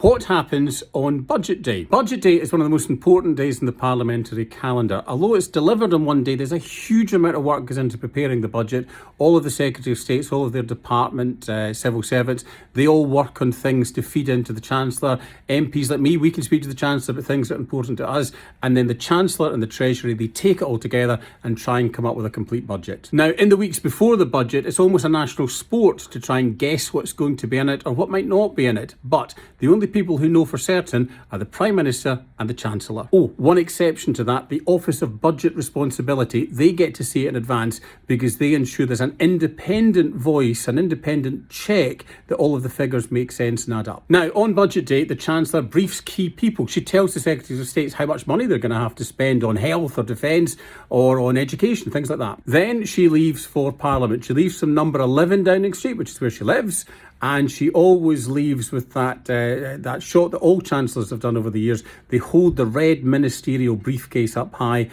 What happens on Budget Day? Budget Day is one of the most important days in the parliamentary calendar. Although it's delivered on one day, there's a huge amount of work goes into preparing the budget. All of the Secretary of States, all of their department, civil servants, they all work on things to feed into the Chancellor. MPs like me, we can speak to the Chancellor about things that are important to us. And then the Chancellor and the Treasury, they take it all together and try and come up with a complete budget. Now, in the weeks before the budget, it's almost a national sport to try and guess what's going to be in it or what might not be in it. But the only people who know for certain are the Prime Minister and the Chancellor. Oh, one exception to that, the Office of Budget Responsibility, they get to see it in advance because they ensure there's an independent voice, an independent check that all of the figures make sense and add up. Now, on Budget Day, the Chancellor briefs key people. She tells the Secretaries of State how much money they're going to have to spend on health or defence or on education, things like that. Then she leaves for Parliament. She leaves from number 11 Downing Street, which is where she lives, and she always leaves with that shot that all Chancellors have done over the years. They hold the red ministerial briefcase up high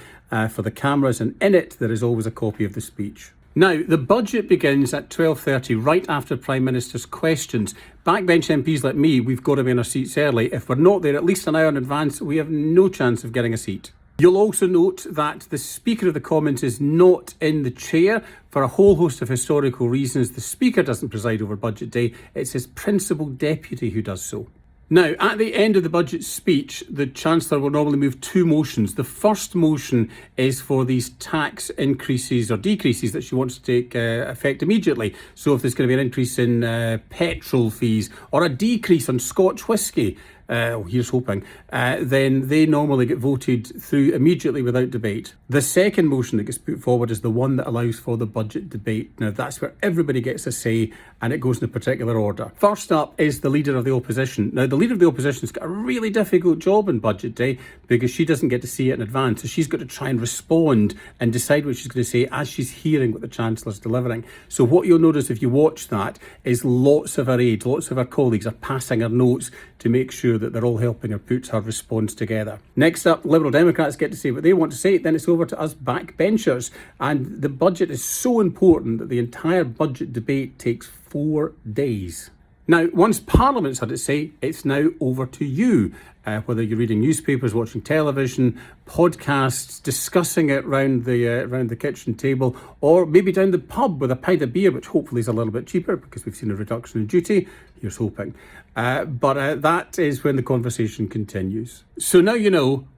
for the cameras, and in it there is always a copy of the speech. Now, the budget begins at 12:30, right after Prime Minister's questions. Backbench MPs like me, we've got to be in our seats early. If we're not there at least an hour in advance, we have no chance of getting a seat. You'll also note that the Speaker of the Commons is not in the chair for a whole host of historical reasons. The Speaker doesn't preside over Budget Day. It's his principal deputy who does so. Now, at the end of the budget speech, the Chancellor will normally move two motions. The first motion is for these tax increases or decreases that she wants to take effect immediately. So if there's going to be an increase in petrol fees or a decrease on Scotch whisky, here's hoping, then they normally get voted through immediately without debate. The second motion that gets put forward is the one that allows for the budget debate. Now, that's where everybody gets a say and it goes in a particular order. First up is the Leader of the Opposition. Now, the Leader of the Opposition's got a really difficult job on Budget Day because she doesn't get to see it in advance. So she's got to try and respond and decide what she's going to say as she's hearing what the Chancellor's delivering. So what you'll notice if you watch that is lots of her aides, lots of her colleagues are passing her notes to make sure that they're all helping her put her response together. Next up, Liberal Democrats get to say what they want to say. Then it's over to us backbenchers. And the budget is so important that the entire budget debate takes 4 days. Now, once Parliament's had its say, it's now over to you. Whether you're reading newspapers, watching television, podcasts, discussing it round the kitchen table, or maybe down the pub with a pint of beer, which hopefully is a little bit cheaper because we've seen a reduction in duty. Here's hoping. But that is when the conversation continues. So now you know